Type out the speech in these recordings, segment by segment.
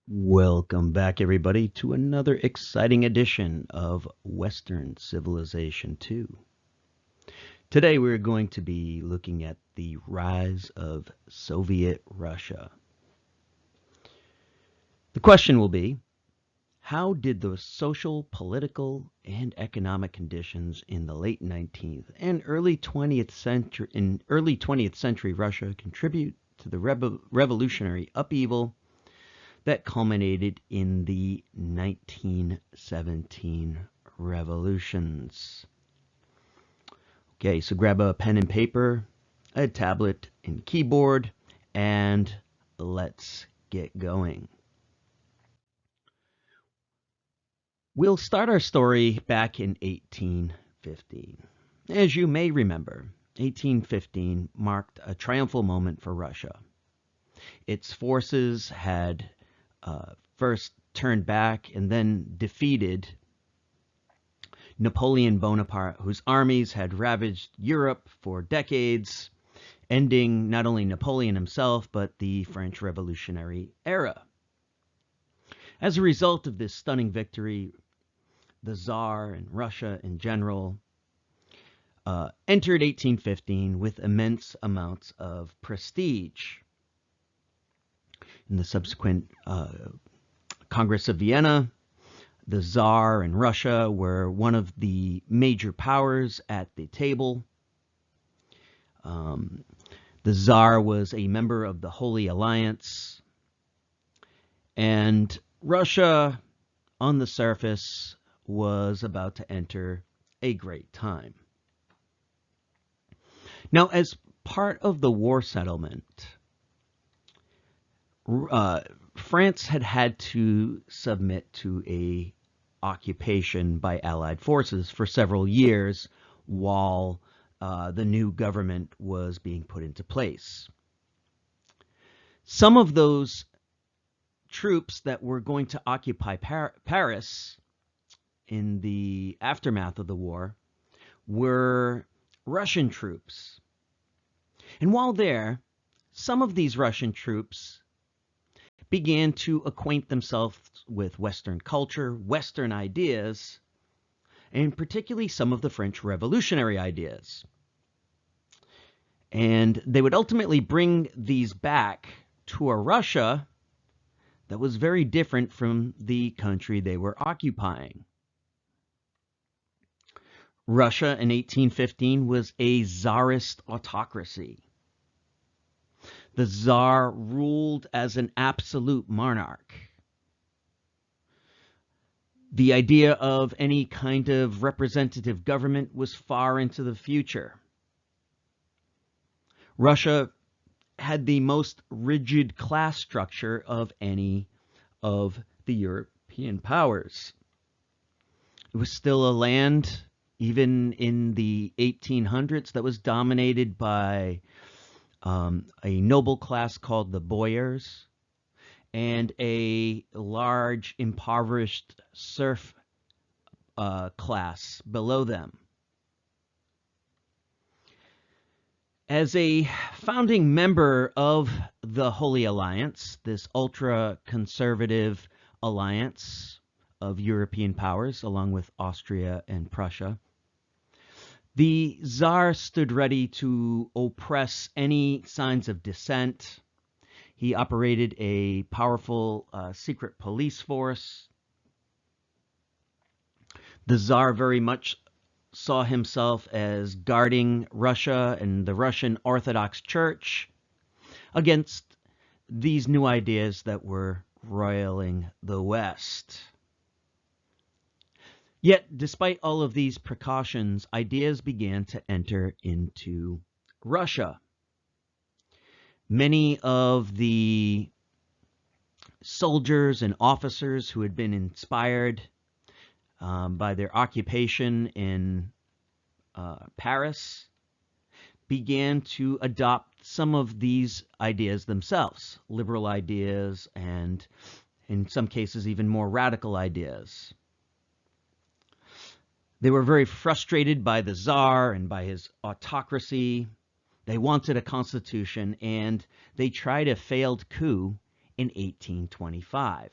Welcome back, everybody, to another exciting edition of Western Civilization 2. Today we're going to be looking at the rise of Soviet Russia. The question will be, how did the social, political, and economic conditions in the late 19th and early 20th century Russia contribute to the revolutionary upheaval that culminated in the 1917 revolutions? Okay, so grab a pen and paper, a tablet and keyboard, and let's get going. We'll start our story back in 1815. As you may remember, 1815 marked a triumphal moment for Russia. Its forces had first turned back and then defeated Napoleon Bonaparte, whose armies had ravaged Europe for decades, ending not only Napoleon himself, but the French Revolutionary era. As a result of this stunning victory, the Tsar and Russia in general entered 1815 with immense amounts of prestige. In the subsequent Congress of Vienna, the Tsar and Russia were one of the major powers at the table. The Tsar was a member of the Holy Alliance, and Russia, on the surface, was about to enter a great time. Now, as part of the war settlement, France had to submit to a occupation by Allied forces for several years while the new government was being put into place. Some of those troops that were going to occupy Paris in the aftermath of the war were Russian troops. And while there, some of these Russian troops began to acquaint themselves with Western culture, Western ideas, and particularly some of the French revolutionary ideas. And they would ultimately bring these back to a Russia that was very different from the country they were occupying. Russia in 1815 was a Tsarist autocracy. The Tsar ruled as an absolute monarch. The idea of any kind of representative government was far into the future. Russia had the most rigid class structure of any of the European powers. It was still a land, even in the 1800s, that was dominated by a noble class called the boyars, and a large impoverished serf class below them. As a founding member of the Holy Alliance, this ultra-conservative alliance of European powers, along with Austria and Prussia, the Tsar stood ready to oppress any signs of dissent. He operated a powerful secret police force. The Tsar very much saw himself as guarding Russia and the Russian Orthodox Church against these new ideas that were roiling the West. Yet, despite all of these precautions, ideas began to enter into Russia. Many of the soldiers and officers who had been inspired by their occupation in Paris began to adopt some of these ideas themselves, liberal ideas, and in some cases even more radical ideas. They were very frustrated by the Tsar and by his autocracy. They wanted a constitution, and they tried a failed coup in 1825,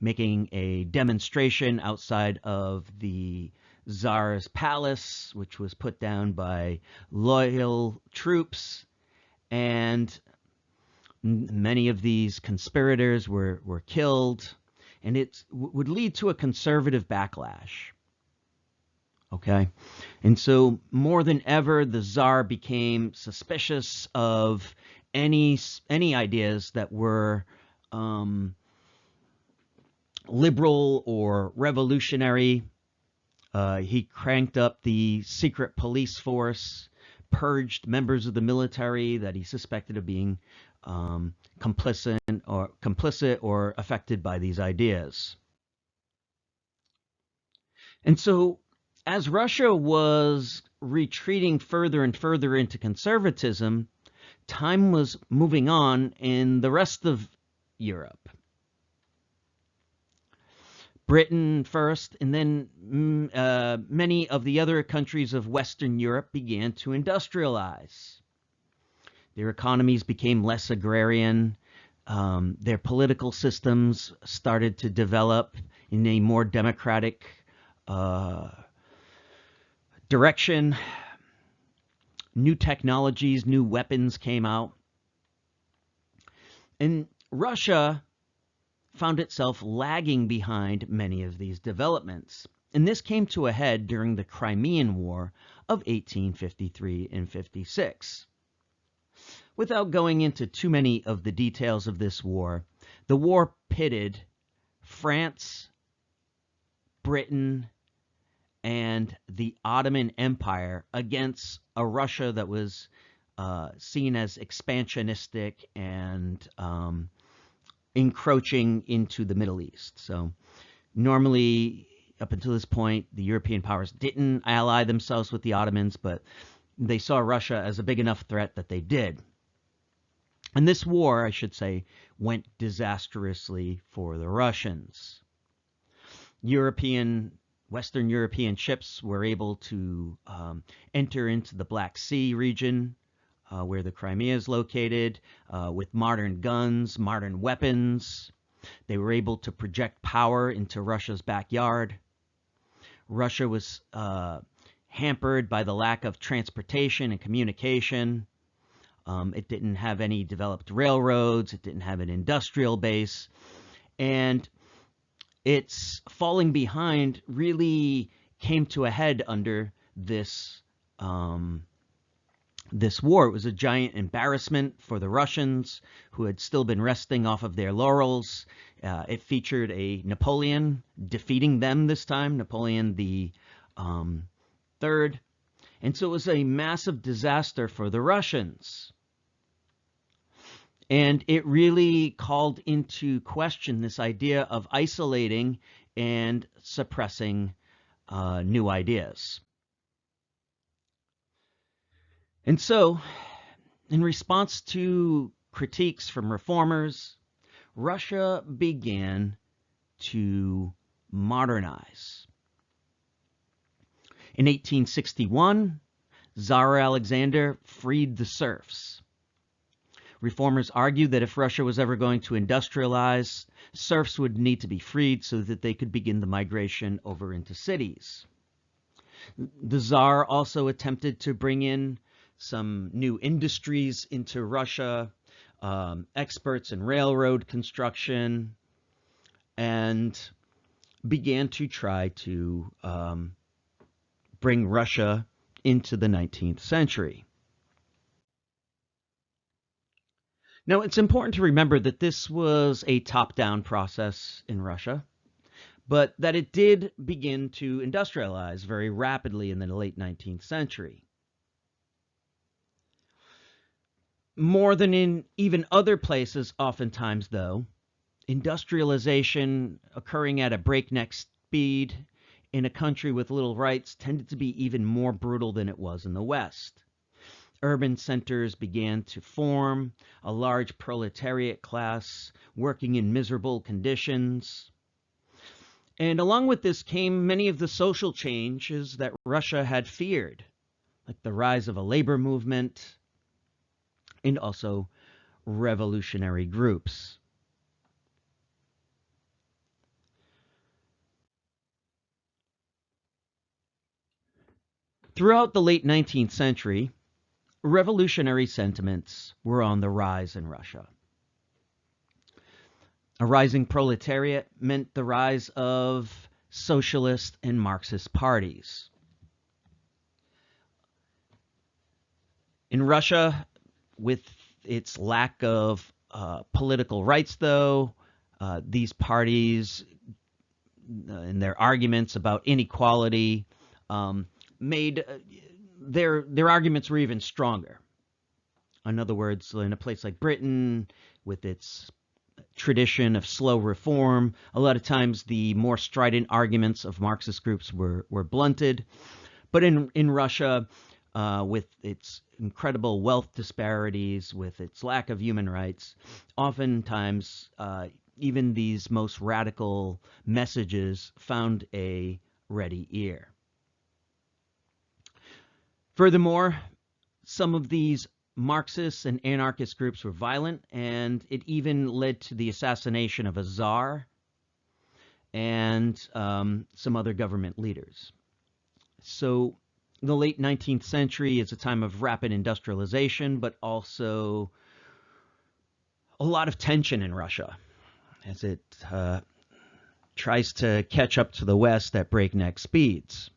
making a demonstration outside of the Tsar's palace, which was put down by loyal troops, and many of these conspirators were killed, and it would lead to a conservative backlash. Okay, and so more than ever, the Tsar became suspicious of any ideas that were liberal or revolutionary. He cranked up the secret police force, purged members of the military that he suspected of being complicit or affected by these ideas. And so, as Russia was retreating further and further into conservatism, time was moving on in the rest of Europe. Britain first, and then many of the other countries of Western Europe began to industrialize. Their economies became less agrarian. Their political systems started to develop in a more democratic direction. New technologies, new weapons came out. And Russia found itself lagging behind many of these developments. And this came to a head during the Crimean War of 1853 and 56. Without going into too many of the details of this war, the war pitted France, Britain, and the Ottoman Empire against a Russia that was seen as expansionistic and encroaching into the Middle East. So normally, up until this point, the European powers didn't ally themselves with the Ottomans, but they saw Russia as a big enough threat that they did. And this war, I should say, went disastrously for the Russians. Western European ships were able to enter into the Black Sea region, where the Crimea is located, with modern guns, modern weapons. They were able to project power into Russia's backyard. Russia was hampered by the lack of transportation and communication. It didn't have any developed railroads. It didn't have an industrial base. And its falling behind really came to a head under this war. It was a giant embarrassment for the Russians, who had still been resting off of their laurels. It featured a Napoleon defeating them this time, Napoleon the Third. And so it was a massive disaster for the Russians. And it really called into question this idea of isolating and suppressing new ideas. And so, in response to critiques from reformers, Russia began to modernize. In 1861, Tsar Alexander freed the serfs. Reformers argued that if Russia was ever going to industrialize, serfs would need to be freed so that they could begin the migration over into cities. The Tsar also attempted to bring in some new industries into Russia, experts in railroad construction, and began to try to bring Russia into the 19th century. Now, it's important to remember that this was a top-down process in Russia, but that it did begin to industrialize very rapidly in the late 19th century. More than in even other places, oftentimes, though, industrialization occurring at a breakneck speed in a country with little rights tended to be even more brutal than it was in the West. Urban centers began to form, a large proletariat class working in miserable conditions. And along with this came many of the social changes that Russia had feared, like the rise of a labor movement and also revolutionary groups. Throughout the late 19th century, revolutionary sentiments were on the rise in Russia. A rising proletariat meant the rise of socialist and Marxist parties. In Russia, with its lack of political rights, though, these parties and their arguments about inequality made their arguments were even stronger. In other words, in a place like Britain, with its tradition of slow reform, a lot of times the more strident arguments of Marxist groups were blunted. But in Russia, with its incredible wealth disparities, with its lack of human rights, oftentimes even these most radical messages found a ready ear. Furthermore, some of these Marxist and anarchist groups were violent, and it even led to the assassination of a czar and some other government leaders. So the late 19th century is a time of rapid industrialization, but also a lot of tension in Russia as it tries to catch up to the West at breakneck speeds.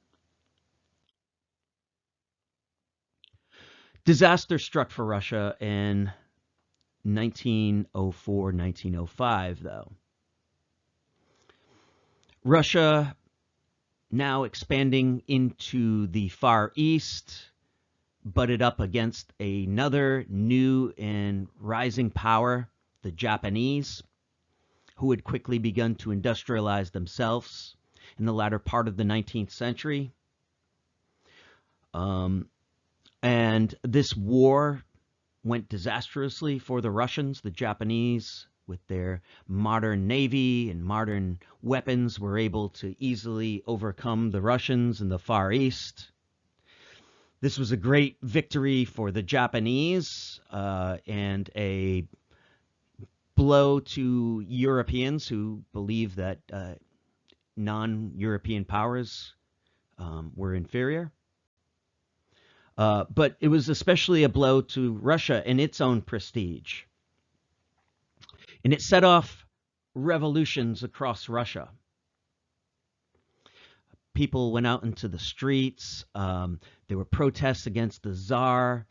Disaster struck for Russia in 1904, 1905, though. Russia, now expanding into the Far East, butted up against another new and rising power, the Japanese, who had quickly begun to industrialize themselves in the latter part of the 19th century. And this war went disastrously for the Russians. The Japanese, with their modern navy and modern weapons, were able to easily overcome the Russians in the Far East. This was a great victory for the Japanese and a blow to Europeans who believed that non-European powers were inferior. But it was especially a blow to Russia and its own prestige. And it set off revolutions across Russia. People went out into the streets. There were protests against the Tsar,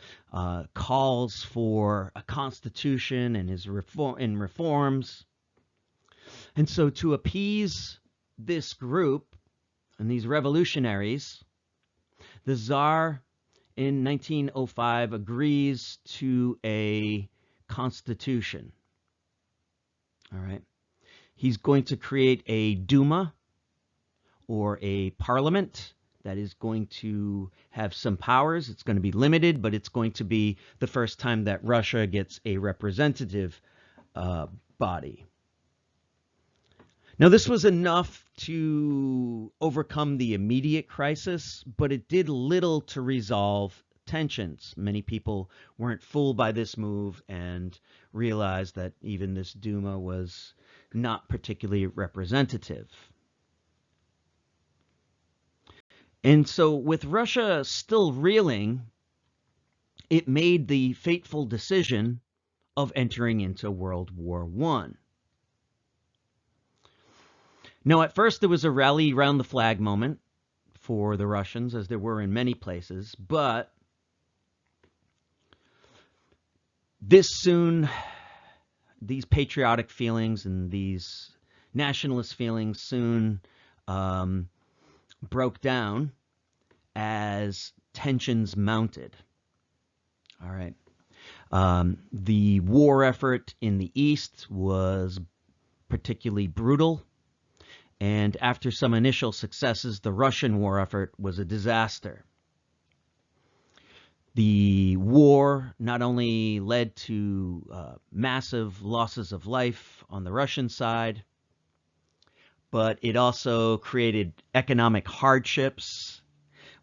calls for a constitution and his reforms. And so to appease this group and these revolutionaries, the Tsar in 1905 agrees to a constitution. All right. He's going to create a Duma, or a parliament, that is going to have some powers. It's going to be limited, but it's going to be the first time that Russia gets a representative body. Now, this was enough to overcome the immediate crisis, but it did little to resolve tensions. Many people weren't fooled by this move and realized that even this Duma was not particularly representative. And so with Russia still reeling, it made the fateful decision of entering into World War I. Now, at first, there was a rally around the flag moment for the Russians, as there were in many places, but these patriotic feelings and these nationalist feelings soon broke down as tensions mounted. All right. The war effort in the East was particularly brutal. And after some initial successes, the Russian war effort was a disaster. The war not only led to massive losses of life on the Russian side, but it also created economic hardships,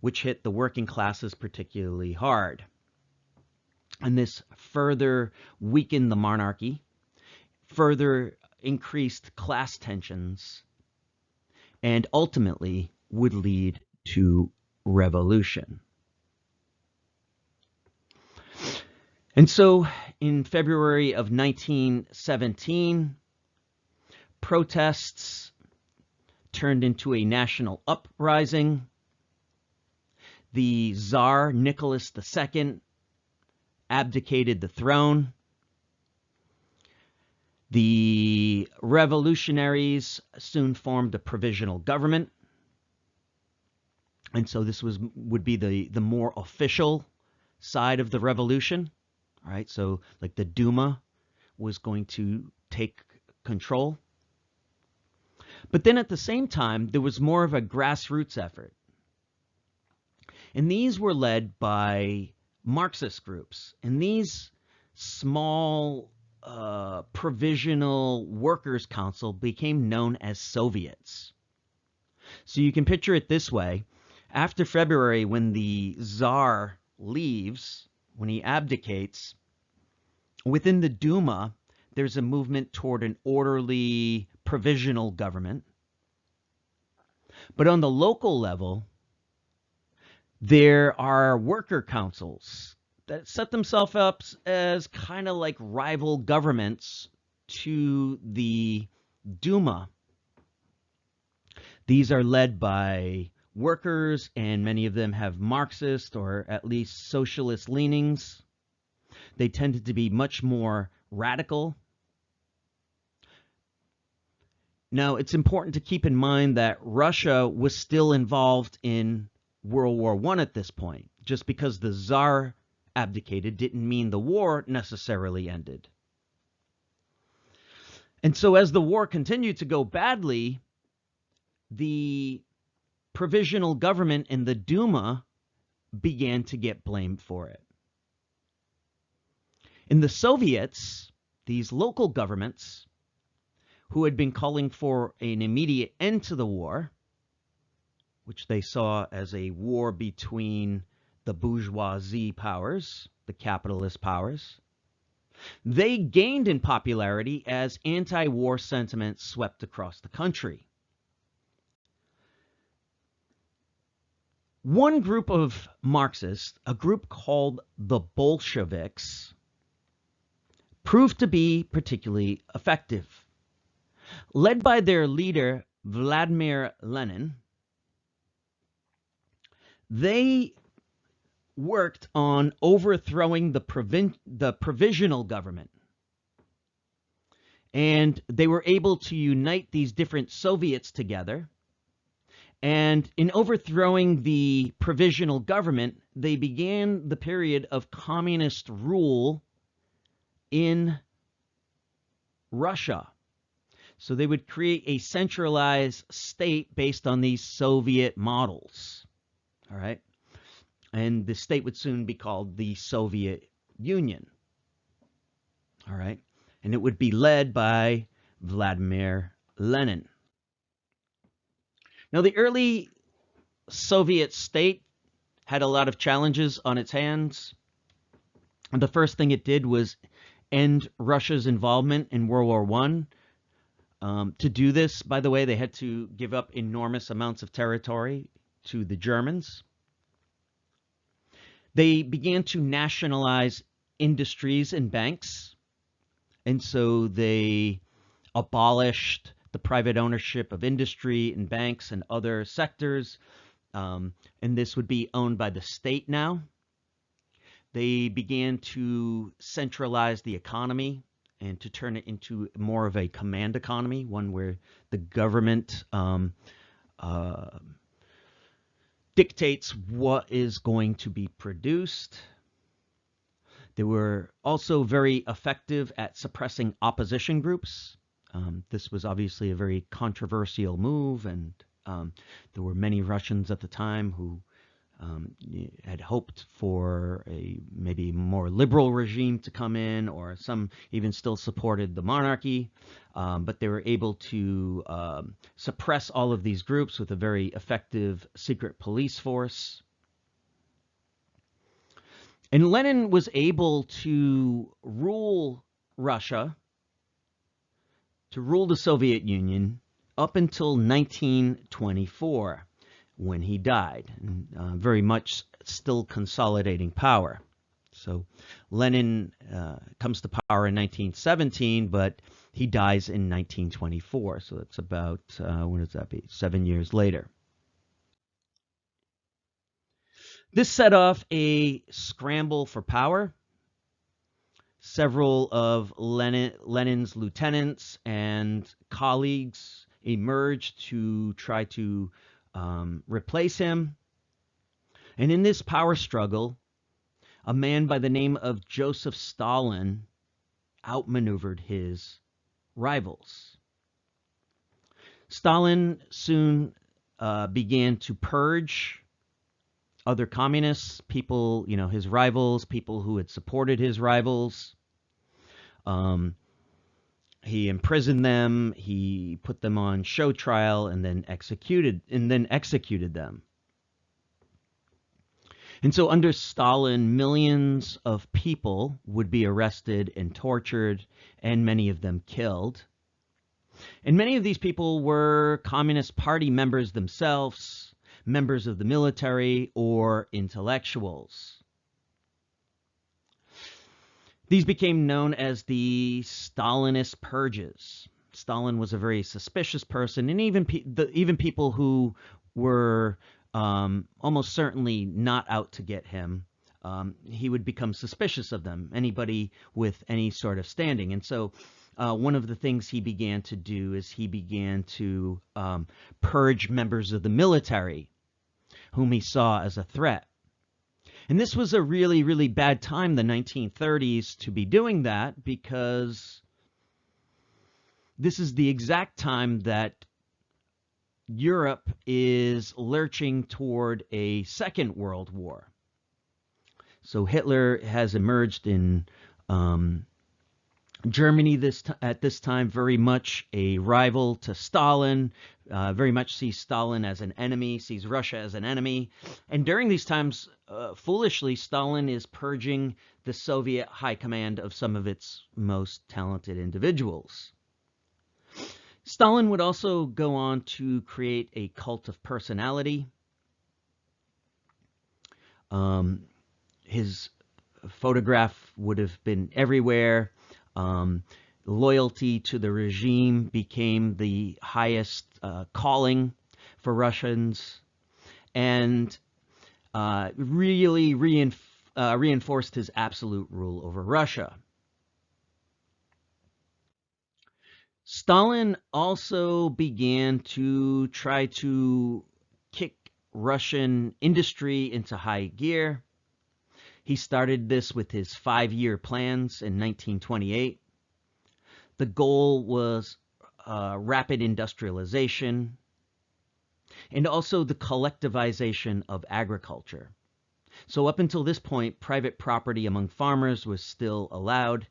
which hit the working classes particularly hard. And this further weakened the monarchy, further increased class tensions, and ultimately would lead to revolution. And so in February of 1917, protests turned into a national uprising. The Tsar Nicholas II abdicated the throne. The revolutionaries soon formed a provisional government. And so this would be the more official side of the revolution. All right, so like the Duma was going to take control. But then at the same time, there was more of a grassroots effort. And these were led by Marxist groups. And these small provisional workers' council became known as Soviets. So you can picture it this way. After February, when the Tsar leaves, when he abdicates, within the Duma, there's a movement toward an orderly provisional government. But on the local level, there are worker councils that set themselves up as kind of like rival governments to the Duma. These are led by workers, and many of them have Marxist or at least socialist leanings. They tended to be much more radical. Now, it's important to keep in mind that Russia was still involved in World War I at this point. Just because the Tsar abdicated didn't mean the war necessarily ended. And so as the war continued to go badly, the provisional government and the Duma began to get blamed for it. In the Soviets, these local governments, who had been calling for an immediate end to the war, which they saw as a war between the bourgeoisie powers, the capitalist powers, they gained in popularity as anti-war sentiment swept across the country. One group of Marxists, a group called the Bolsheviks, proved to be particularly effective. Led by their leader, Vladimir Lenin, they worked on overthrowing the provisional government. And they were able to unite these different Soviets together. And in overthrowing the provisional government, they began the period of communist rule in Russia. So they would create a centralized state based on these Soviet models. All right. And the state would soon be called the Soviet Union. All right. And it would be led by Vladimir Lenin. Now, the early Soviet state had a lot of challenges on its hands. And the first thing it did was end Russia's involvement in World War I. To do this, by the way, they had to give up enormous amounts of territory to the Germans. They began to nationalize industries and banks. And so they abolished the private ownership of industry and banks and other sectors. And this would be owned by the state now. They began to centralize the economy and to turn it into more of a command economy, one where the government dictates what is going to be produced. They were also very effective at suppressing opposition groups. This was obviously a very controversial move, and there were many Russians at the time who had hoped for a maybe more liberal regime to come in, or some even still supported the monarchy, but they were able to suppress all of these groups with a very effective secret police force. And Lenin was able to rule Russia, to rule the Soviet Union, up until 1924. When he died, and very much still consolidating power. So Lenin comes to power in 1917, but he dies in 1924. So that's about, when does that be? 7 years later. This set off a scramble for power. Several of Lenin's lieutenants and colleagues emerged to try to replace him. And in this power struggle, a man by the name of Joseph Stalin outmaneuvered his rivals. Stalin soon began to purge other communists, people, his rivals, people who had supported his rivals. He imprisoned them, he put them on show trial, and then executed them. And so under Stalin, millions of people would be arrested and tortured, and many of them killed. And many of these people were Communist Party members themselves, members of the military, or intellectuals. These became known as the Stalinist purges. Stalin was a very suspicious person, and even people who were almost certainly not out to get him, he would become suspicious of them, anybody with any sort of standing. And so one of the things he began to do is he began to purge members of the military whom he saw as a threat. And this was a really, really bad time, the 1930s, to be doing that, because this is the exact time that Europe is lurching toward a second world war. So Hitler has emerged in Germany at this time, very much a rival to Stalin, very much sees Stalin as an enemy, sees Russia as an enemy. And during these times, foolishly, Stalin is purging the Soviet high command of some of its most talented individuals. Stalin would also go on to create a cult of personality. His photograph would have been everywhere. Loyalty to the regime became the highest calling for Russians, and really reinforced his absolute rule over Russia. Stalin also began to try to kick Russian industry into high gear. He started this with his 5-year plans in 1928. The goal was rapid industrialization and also the collectivization of agriculture. So up until this point, private property among farmers was still allowed,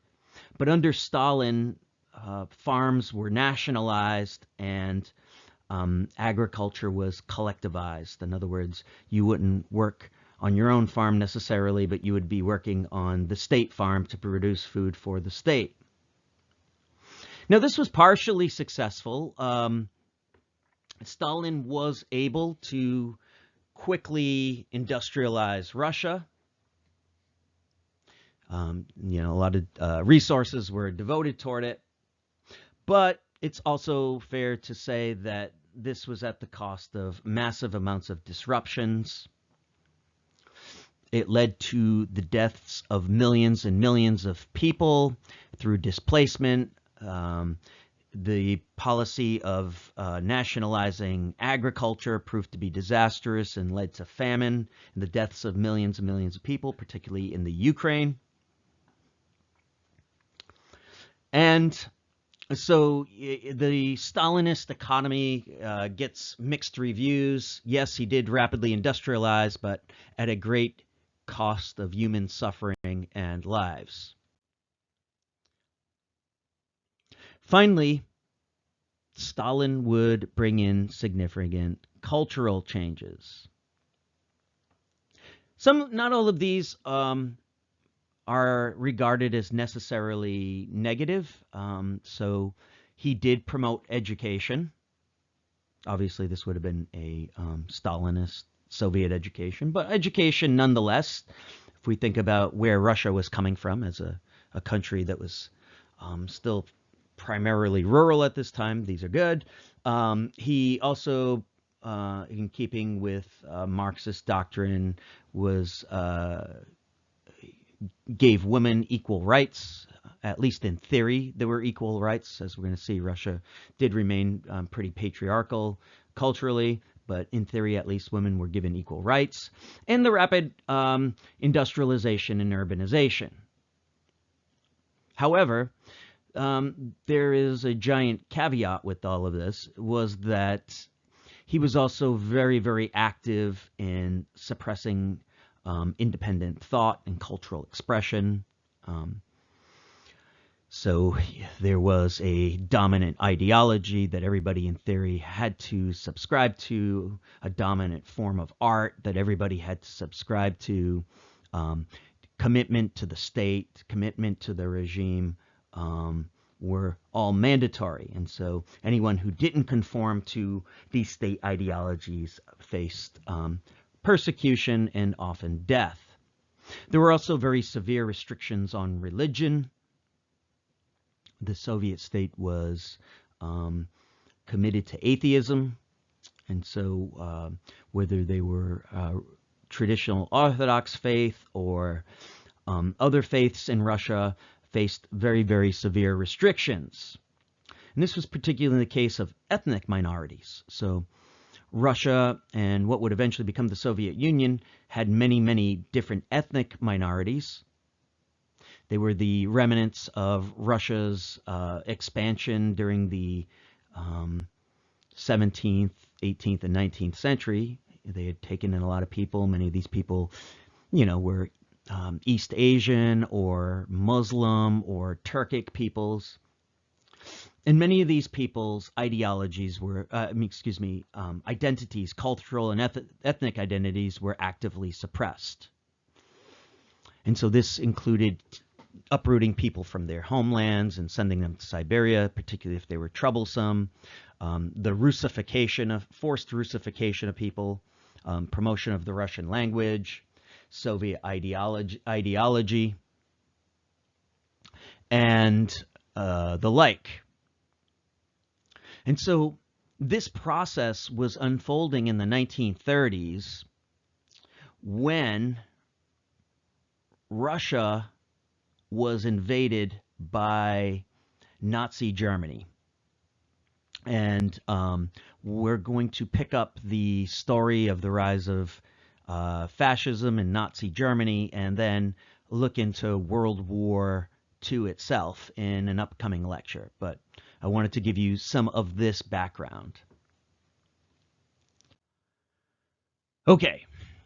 but under Stalin, farms were nationalized and agriculture was collectivized. In other words, you wouldn't work on your own farm necessarily, but you would be working on the state farm to produce food for the state. Now, this was partially successful. Stalin was able to quickly industrialize Russia. A lot of resources were devoted toward it. But it's also fair to say that this was at the cost of massive amounts of disruptions. It led to the deaths of millions and millions of people through displacement. The policy of nationalizing agriculture proved to be disastrous and led to famine and the deaths of millions and millions of people, particularly in the Ukraine. And so the Stalinist economy gets mixed reviews. Yes, he did rapidly industrialize, but at a great cost of human suffering and lives. Finally, Stalin would bring in significant cultural changes. Not all of these are regarded as necessarily negative. So he did promote education. Obviously, this would have been a Stalinist Soviet education, but education nonetheless if we think about where Russia was coming from as a country that was still primarily rural at this time, these are good. He also, in keeping with Marxist doctrine, was gave women equal rights. At least in theory, there were equal rights. As we're going to see, Russia did remain pretty patriarchal culturally, but in theory, at least, women were given equal rights. And the rapid industrialization and urbanization. However, there is a giant caveat with all of this, was that he was also very, very active in suppressing independent thought and cultural expression. So there was a dominant ideology that everybody in theory had to subscribe to, a dominant form of art that everybody had to subscribe to, commitment to the state, commitment to the regime, were all mandatory. And so anyone who didn't conform to these state ideologies faced persecution and often death. There were also very severe restrictions on religion. The Soviet state was committed to atheism, and so whether they were traditional Orthodox faith or other faiths in Russia faced very, very severe restrictions. And this was particularly the case of ethnic minorities. So Russia and what would eventually become the Soviet Union had many, many different ethnic minorities. They were the remnants of Russia's expansion during the 17th, 18th, and 19th century. They had taken in a lot of people. Many of these people, were East Asian or Muslim or Turkic peoples. And many of these people's ideologies were, identities, cultural and ethnic identities were actively suppressed. And so this included uprooting people from their homelands and sending them to Siberia, particularly if they were troublesome, the forced Russification of people, promotion of the Russian language, Soviet ideology, and the like. And so this process was unfolding in the 1930s when Russia was invaded by Nazi Germany. And we're going to pick up the story of the rise of fascism in Nazi Germany and then look into World War II itself in an upcoming lecture. But I wanted to give you some of this background. Okay,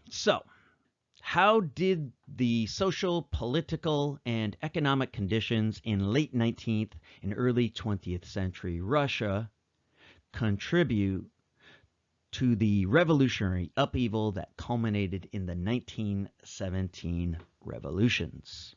so how did the social, political, and economic conditions in late 19th and early 20th century Russia contribute to the revolutionary upheaval that culminated in the 1917 revolutions?